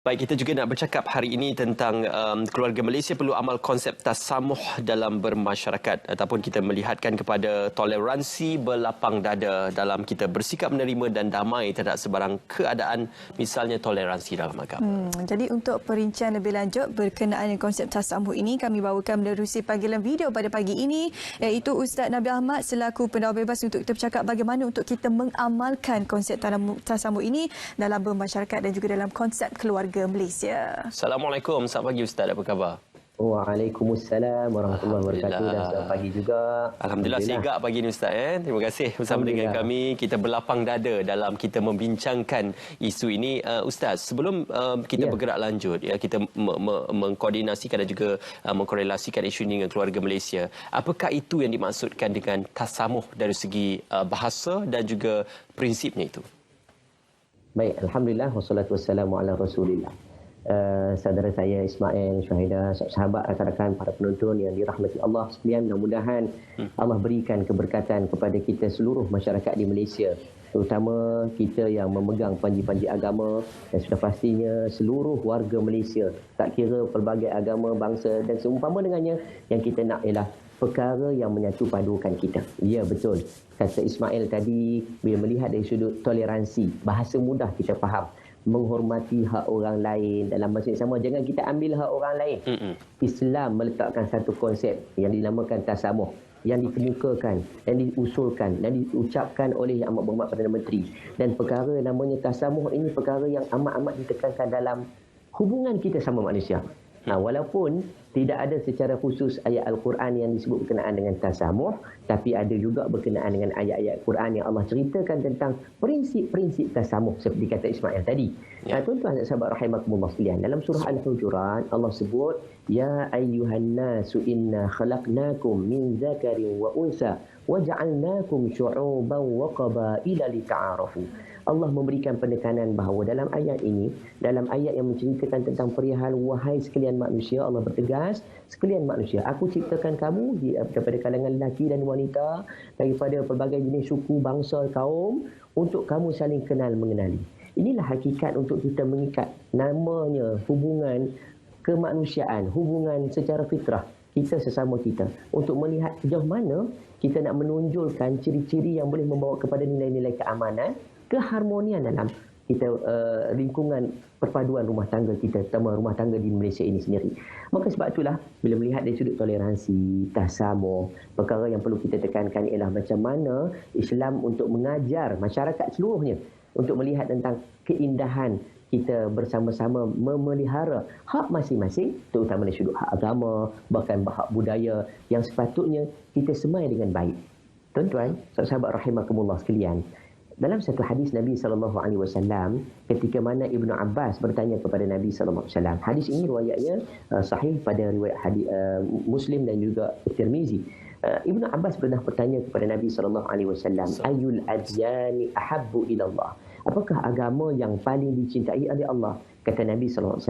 Baik, kita juga nak bercakap hari ini tentang keluarga Malaysia perlu amal konsep tasamuh dalam bermasyarakat ataupun kita melihatkan kepada toleransi berlapang dada dalam kita bersikap menerima dan damai terhadap sebarang keadaan, misalnya toleransi dalam agama. Jadi untuk perincian lebih lanjut berkenaan dengan konsep tasamuh ini, kami bawakan menerusi panggilan video pada pagi ini, iaitu Ustaz Nabil Ahmad selaku pendakwah bebas untuk kita bercakap bagaimana untuk kita mengamalkan konsep tasamuh ini dalam bermasyarakat dan juga dalam konsep keluarga Malaysia. Assalamualaikum, selamat pagi Ustaz, apa khabar? Waalaikumsalam warahmatullahi wabarakatuh dan selamat pagi juga. Alhamdulillah segak pagi ni Ustaz. Terima kasih bersama dengan kami. Kita berlapang dada dalam kita membincangkan isu ini. Ustaz, sebelum kita bergerak lanjut, kita mengkoordinasikan dan juga mengkorelasikan isu ini dengan keluarga Malaysia. Apakah itu yang dimaksudkan dengan tasamuh dari segi bahasa dan juga prinsipnya itu? Baik, alhamdulillah wassalatu wassalamu ala Rasulillah. Saudara saya Ismail, Syahidah, sahabat, rakan-rakan, para penonton yang dirahmati Allah sekalian, mudah-mudahan Allah berikan keberkatan kepada kita seluruh masyarakat di Malaysia, terutama kita yang memegang panji-panji agama dan sudah pastinya seluruh warga Malaysia, tak kira pelbagai agama, bangsa dan seumpama dengannya, yang kita nak ialah perkara yang menyatu padukan kita. Ya, betul. Kata Ismail tadi, bila melihat dari sudut toleransi, bahasa mudah kita faham, menghormati hak orang lain dalam masa yang sama, jangan kita ambil hak orang lain. Islam meletakkan satu konsep yang dinamakan tasamuh, yang dikemukakan, yang diusulkan dan diucapkan oleh Yang Amat Berhormat Perdana Menteri. Dan perkara namanya tasamuh ini perkara yang amat-amat ditekankan dalam hubungan kita sama manusia. Walaupun tidak ada secara khusus ayat Al-Quran yang disebut berkenaan dengan tasamuh, tapi ada juga berkenaan dengan ayat-ayat Quran yang Allah ceritakan tentang prinsip-prinsip tasamuh seperti kata Ismail tadi. Tuan-tuan dan sahabat rahimakumullah sekalian, dalam surah Al-Hujurat Allah sebut, ya ayyuhan nasu inna khalaqnakum min zakarin wa unsa waja'alnakum syu'uban wa qabaila lita'arafu. Allah memberikan penekanan bahawa dalam ayat ini, dalam ayat yang menceritakan tentang perihal wahai sekalian manusia, Allah bertegas, sekalian manusia, aku ciptakan kamu daripada kalangan lelaki dan wanita, daripada pelbagai jenis suku, bangsa, kaum, untuk kamu saling kenal mengenali. Inilah hakikat untuk kita mengikat namanya hubungan kemanusiaan, hubungan secara fitrah kita sesama kita, untuk melihat sejauh mana kita nak menonjolkan ciri-ciri yang boleh membawa kepada nilai-nilai keamanan, keharmonian dalam kita lingkungan perpaduan rumah tangga kita, terutama rumah tangga di Malaysia ini sendiri. Maka sebab itulah bila melihat dari sudut toleransi, tasamuh, perkara yang perlu kita tekankan ialah macam mana Islam untuk mengajar masyarakat seluruhnya untuk melihat tentang keindahan kita bersama-sama memelihara hak masing-masing, terutama dari sudut hak agama, bahkan hak budaya yang sepatutnya kita semai dengan baik. Tuan-tuan, sahabat rahimakumullah sekalian, dalam satu hadis Nabi SAW, ketika mana Ibnu Abbas bertanya kepada Nabi SAW, hadis ini riwayatnya sahih pada riwayat hadis Muslim dan juga Tirmizi. Ibnu Abbas pernah bertanya kepada Nabi SAW, ayul adyani ahabbu ilallah, apakah agama yang paling dicintai oleh Allah? Kata Nabi SAW,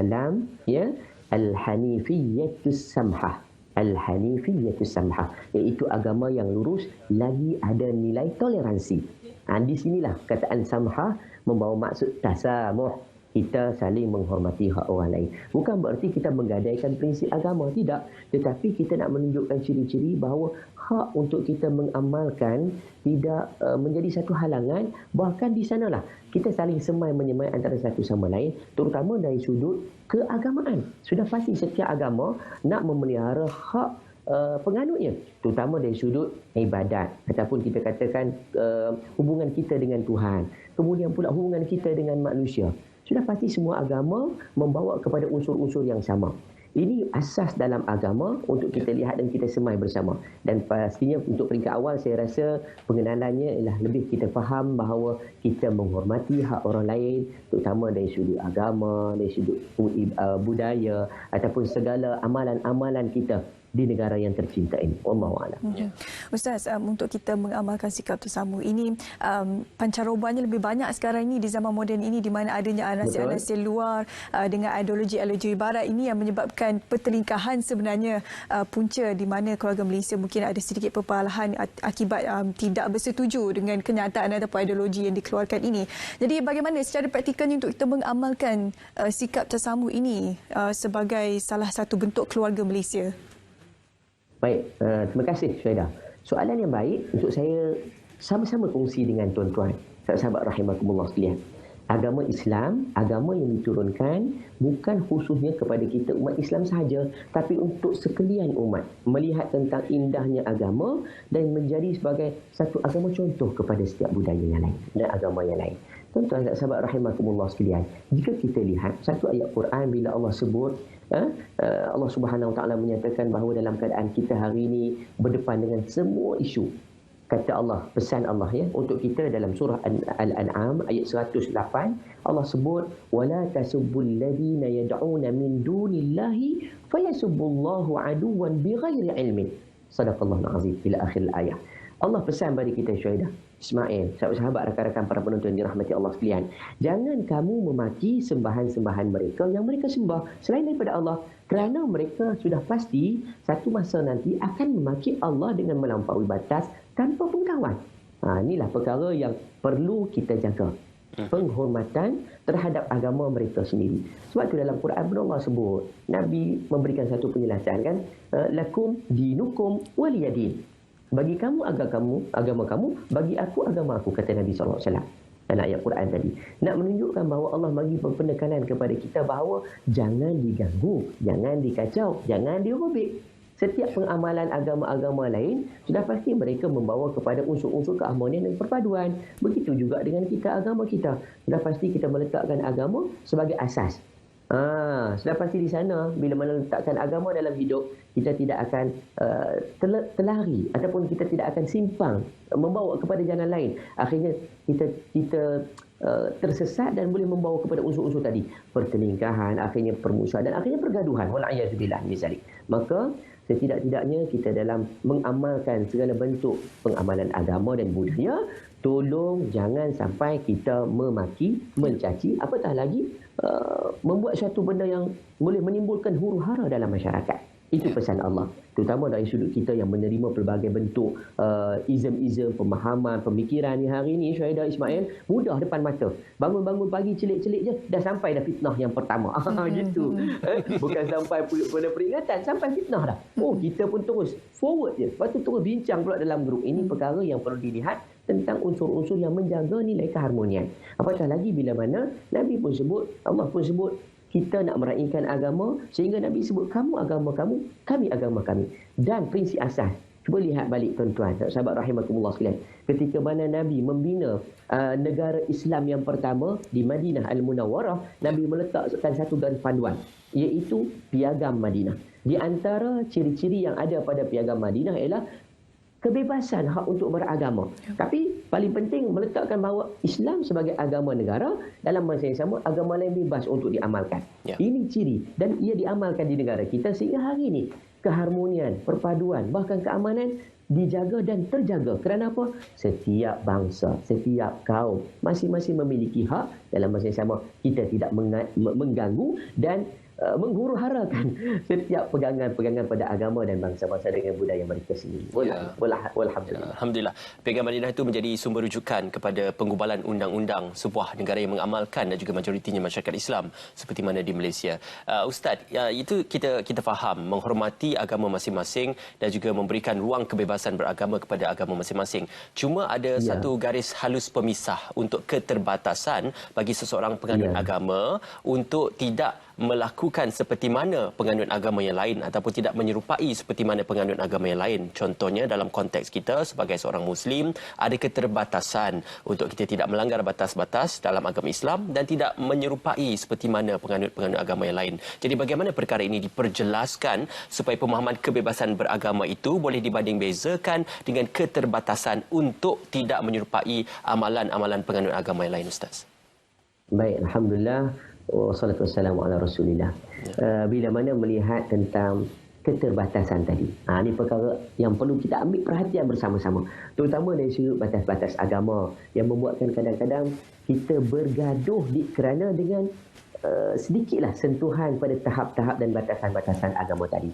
ya, al-hanifiyyatus samhah, al-hanifiyyatus samhah, iaitu agama yang lurus lagi ada nilai toleransi. Di sinilah kataan samhah membawa maksud tasamuh, kita saling menghormati hak orang lain. Bukan berarti kita menggadaikan prinsip agama, tidak. Tetapi kita nak menunjukkan ciri-ciri bahawa hak untuk kita mengamalkan tidak menjadi satu halangan. Bahkan di sanalah kita saling semai menyemai antara satu sama lain, terutama dari sudut keagamaan. Sudah pasti setiap agama nak memelihara hak penganutnya, terutama dari sudut ibadat ataupun kita katakan hubungan kita dengan Tuhan, kemudian pula hubungan kita dengan manusia. Sudah pasti semua agama membawa kepada unsur-unsur yang sama. Ini asas dalam agama untuk kita lihat dan kita semai bersama. Dan pastinya untuk peringkat awal saya rasa pengenalannya ialah lebih kita faham bahawa kita menghormati hak orang lain, terutama dari sudut agama, dari sudut budaya ataupun segala amalan-amalan kita di negara yang tercinta ini. Wallahu a'lam. Ustaz, untuk kita mengamalkan sikap tersamu ini, pancarobannya lebih banyak sekarang ini di zaman moden ini, di mana adanya anasir-anasir luar dengan ideologi barat ini yang menyebabkan pertelingkahan sebenarnya punca di mana keluarga Malaysia mungkin ada sedikit perpalahan akibat tidak bersetuju dengan kenyataan ataupun ideologi yang dikeluarkan ini. Jadi bagaimana secara praktikalnya untuk kita mengamalkan sikap tersamu ini sebagai salah satu bentuk keluarga Malaysia? Baik, terima kasih Syahida. Soalan yang baik untuk saya sama-sama kongsi dengan tuan-tuan, sahabat rahimakumullah sekalian. Agama Islam, agama yang diturunkan bukan khususnya kepada kita umat Islam sahaja, tapi untuk sekalian umat. Melihat tentang indahnya agama dan menjadi sebagai satu agama contoh kepada setiap budaya yang lain dan agama yang lain. Tuan-tuan dan sahabat rahimakumullah sekalian, jika kita lihat satu ayat Quran bila Allah sebut, Allah Subhanahu Wa Taala menyatakan bahawa dalam keadaan kita hari ini berdepan dengan semua isu, kata Allah, pesan Allah ya untuk kita dalam surah Al-An'am ayat 108, Allah sebut wala tasubbul ladina yad'una min dunillahi fayasubbullahu aduwan bighairi ilmin. Sadaqallahul azim ila akhir ayat. Allah pesan pada kita Syahida Ismail, sahabat-sahabat, rakan-rakan para penonton dirahmati Allah sekalian, jangan kamu memaki sembahan-sembahan mereka yang mereka sembah selain daripada Allah, kerana mereka sudah pasti satu masa nanti akan memaki Allah dengan melampaui batas tanpa pengetahuan. Inilah perkara yang perlu kita jaga, penghormatan terhadap agama mereka sendiri. Sebab itu dalam Quran pun Allah sebut, Nabi memberikan satu penjelasan kan, lakum dinukum waliyadin. Bagi kamu agama kamu, bagi aku agama aku, kata Nabi SAW dalam ayat Quran tadi. Nak menunjukkan bahawa Allah bagi penekanan kepada kita bahawa jangan diganggu, jangan dikacau, jangan dirobek. Setiap pengamalan agama-agama lain sudah pasti mereka membawa kepada unsur-unsur keharmonian dan perpaduan. Begitu juga dengan kita, agama kita. Sudah pasti kita meletakkan agama sebagai asas. Sudah pasti di sana bila mana letakkan agama dalam hidup, kita tidak akan terlari ataupun kita tidak akan simpang membawa kepada jalan lain. Akhirnya kita tersesat dan boleh membawa kepada unsur-unsur tadi, pertelingkahan, akhirnya permusuhan dan akhirnya pergaduhan. Wal'iyadzubillah min zalik. Maka setidak-tidaknya kita dalam mengamalkan segala bentuk pengamalan agama dan budaya, tolong jangan sampai kita memaki, mencaci, apatah lagi membuat suatu benda yang boleh menimbulkan huru-hara dalam masyarakat. Itu pesan Allah, terutama dari sudut kita yang menerima pelbagai bentuk izm-izm, pemahaman, pemikiran ni hari ini. Syahida Ismail, mudah depan mata. Bangun-bangun pagi celik-celik je dah sampai dah fitnah yang pertama. Gitu. Bukan sampai pada peringatan, sampai fitnah dah. Oh, kita pun terus forward je. Lepas tu terus bincang pula dalam grup. Ini perkara yang perlu dilihat tentang unsur-unsur yang menjaga nilai keharmonian. Apatah lagi bila mana Nabi pun sebut, Allah pun sebut, kita nak meraihkan agama, sehingga Nabi sebut kamu agama kamu, kami agama kami. Dan prinsip asas, cuba lihat balik tuan-tuan, sahabat rahimakumullah sekalian, ketika mana Nabi membina negara Islam yang pertama di Madinah Al-Munawwarah, Nabi meletakkan satu garis panduan, iaitu piagam Madinah. Di antara ciri-ciri yang ada pada piagam Madinah ialah kebebasan hak untuk beragama. Tapi paling penting meletakkan bahawa Islam sebagai agama negara, dalam masa yang sama agama lain bebas untuk diamalkan. Ini ciri dan ia diamalkan di negara kita sehingga hari ini keharmonian, perpaduan, bahkan keamanan dijaga dan terjaga. Kerana apa? Setiap bangsa, setiap kaum masing-masing memiliki hak. Dalam masa yang sama kita tidak mengganggu dan menghuru-harakan setiap pegangan-pegangan pada agama dan bangsa-bangsa dengan budaya mereka sendiri. Walhamdulillah. Alhamdulillah. Piagam Madinah itu menjadi sumber rujukan kepada penggubalan undang-undang sebuah negara yang mengamalkan dan juga majoritinya masyarakat Islam seperti mana di Malaysia. Ustaz, itu kita faham menghormati agama masing-masing dan juga memberikan ruang kebebasan beragama kepada agama masing-masing. Cuma ada satu garis halus pemisah untuk keterbatasan bagi seseorang penganut agama untuk tidak melakukan seperti mana penganut agama yang lain ataupun tidak menyerupai seperti mana penganut agama yang lain. Contohnya dalam konteks kita sebagai seorang Muslim, ada keterbatasan untuk kita tidak melanggar batas-batas dalam agama Islam dan tidak menyerupai seperti mana penganut-penganut agama yang lain. Jadi bagaimana perkara ini diperjelaskan supaya pemahaman kebebasan beragama itu boleh dibanding bezakan dengan keterbatasan untuk tidak menyerupai amalan-amalan penganut agama yang lain, Ustaz? Baik, Alhamdulillah. Wassalatu wassalamu ala Rasulillah. Bila mana melihat tentang keterbatasan tadi. Ini perkara yang perlu kita ambil perhatian bersama-sama. Terutama dari sudut batas-batas agama yang membuatkan kadang-kadang kita bergaduh kerana dengan sedikitlah sentuhan pada tahap-tahap dan batasan-batasan agama tadi.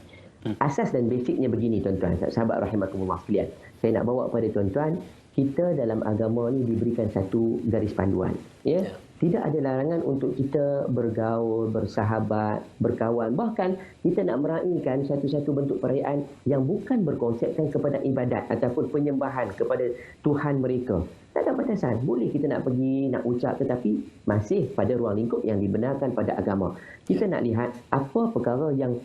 Asas dan basicnya begini tuan-tuan, sahabat rahimakumullah sekalian. Saya nak bawa kepada tuan-tuan, kita dalam agama ni diberikan satu garis panduan. Ya? Tidak ada larangan untuk kita bergaul, bersahabat, berkawan. Bahkan kita nak meraihkan satu-satu bentuk perayaan yang bukan berkonsepkan kepada ibadat ataupun penyembahan kepada Tuhan mereka. Tak ada batasan. Boleh kita nak pergi, nak ucap, tetapi masih pada ruang lingkup yang dibenarkan pada agama. Kita nak lihat apa perkara yang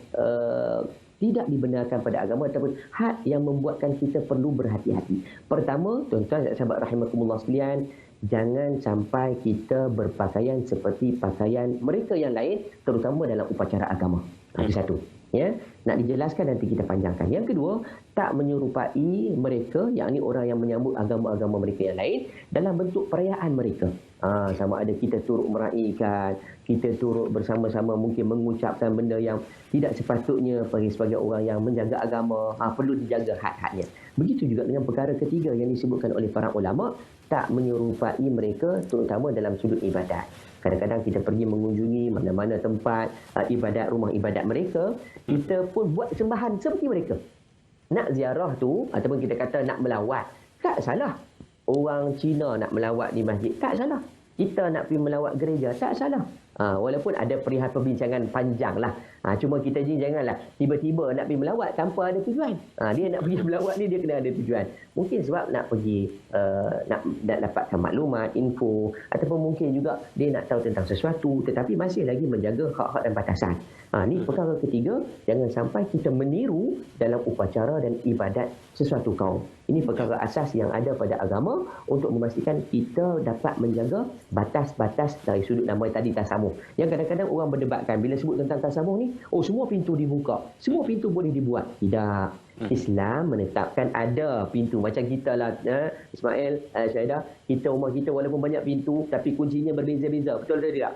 tidak dibenarkan pada agama ataupun had yang membuatkan kita perlu berhati-hati. Pertama, tuan-tuan sahabat rahimakumullah sekalian, jangan sampai kita berpakaian seperti pakaian mereka yang lain, terutama dalam upacara agama. Itu satu. Ya, nak dijelaskan nanti kita panjangkan. Yang kedua, tak menyerupai mereka, yakni orang yang menyambut agama-agama mereka yang lain dalam bentuk perayaan mereka. Sama ada kita turut meraihkan, kita turut bersama-sama mungkin mengucapkan benda yang tidak sepatutnya sebagai orang yang menjaga agama, perlu dijaga had-hadnya. Begitu juga dengan perkara ketiga yang disebutkan oleh para ulama, tak menyerupai mereka terutama dalam sudut ibadat. Kadang-kadang kita pergi mengunjungi mana-mana tempat ibadat, rumah ibadat mereka, kita pun buat sembahan seperti mereka. Nak ziarah tu, ataupun kita kata nak melawat, tak salah. Orang Cina nak melawat di masjid, tak salah. Kita nak pergi melawat gereja, tak salah. Walaupun ada perihal perbincangan panjang lah. Cuma kita janganlah tiba-tiba nak pergi melawat tanpa ada tujuan. Dia nak pergi melawat ni, dia kena ada tujuan. Mungkin sebab nak pergi nak dapatkan maklumat, info, ataupun mungkin juga dia nak tahu tentang sesuatu tetapi masih lagi menjaga hak-hak dan batasan. Ni perkara ketiga, jangan sampai kita meniru dalam upacara dan ibadat sesuatu kaum. Ini perkara asas yang ada pada agama untuk memastikan kita dapat menjaga batas-batas dari sudut nama tadi tasamuh. Yang kadang-kadang orang berdebatkan bila sebut tentang tasamuh ni, semua pintu dibuka, semua pintu boleh dibuat. Tidak. Islam menetapkan ada pintu. Macam kita lah, Ismail, Syahidah, rumah kita walaupun banyak pintu tapi kuncinya berbeza-beza. Betul atau tidak?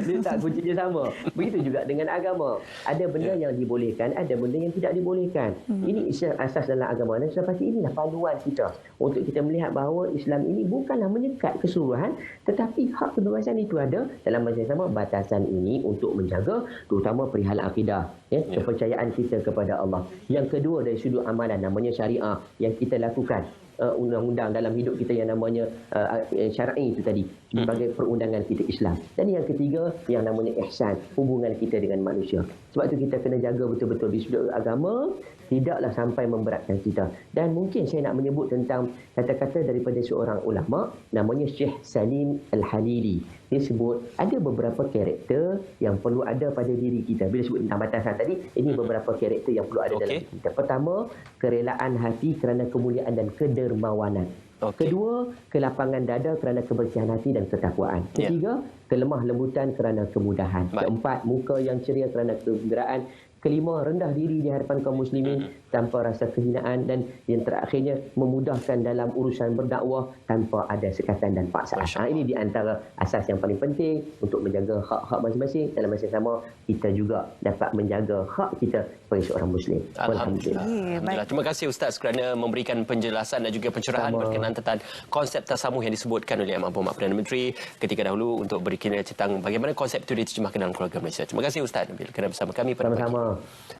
Dia tak kuncinya sama. Begitu juga dengan agama. Ada benda yang dibolehkan, ada benda yang tidak dibolehkan. Ini asas dalam agama. Dan sudah pasti inilah panduan kita untuk kita melihat bahawa Islam ini bukanlah menyekat keseluruhan, tetapi hak kebebasan itu ada. Dalam masa yang sama, batasan ini untuk menjaga terutama perihal akidah, kepercayaan kita kepada Allah. Yang kedua dari sudut amalan, namanya syariah yang kita lakukan. Undang-undang dalam hidup kita yang namanya syar'i itu tadi, sebagai perundangan kita Islam. Dan yang ketiga yang namanya ihsan, hubungan kita dengan manusia. Sebab itu kita kena jaga betul-betul di sudut agama, tidaklah sampai memberatkan kita. Dan mungkin saya nak menyebut tentang kata-kata daripada seorang ulama namanya Syekh Salim Al-Halili. Dia sebut ada beberapa karakter yang perlu ada pada diri kita. Bila sebut tentang batasan tadi, ini beberapa karakter yang perlu ada dalam diri kita. Pertama, kerelaan hati kerana kemuliaan dan kedermawanan. Kedua, kelapangan dada kerana kebersihan hati dan ketakwaan. Ketiga, kelemah lembutan kerana kemudahan. Keempat, muka yang ceria kerana kegembiraan. Kelima, rendah diri di hadapan kaum muslimin tanpa rasa kehinaan. Dan yang terakhirnya, memudahkan dalam urusan berdakwah tanpa ada sekatan dan paksaan. Ini di antara asas yang paling penting untuk menjaga hak-hak masing-masing. Dalam masa yang sama, kita juga dapat menjaga hak kita sebagai seorang muslim. Alhamdulillah. Terima kasih Ustaz kerana memberikan penjelasan dan juga pencerahan berkenaan tentang konsep tasamuh yang disebutkan oleh Yang Berhormat Perdana Menteri ketika dahulu untuk berikan tentang bagaimana konsep itu diterjemahkan dalam keluarga Malaysia. Terima kasih Ustaz kerana bersama kami pada pagi. Sama-sama.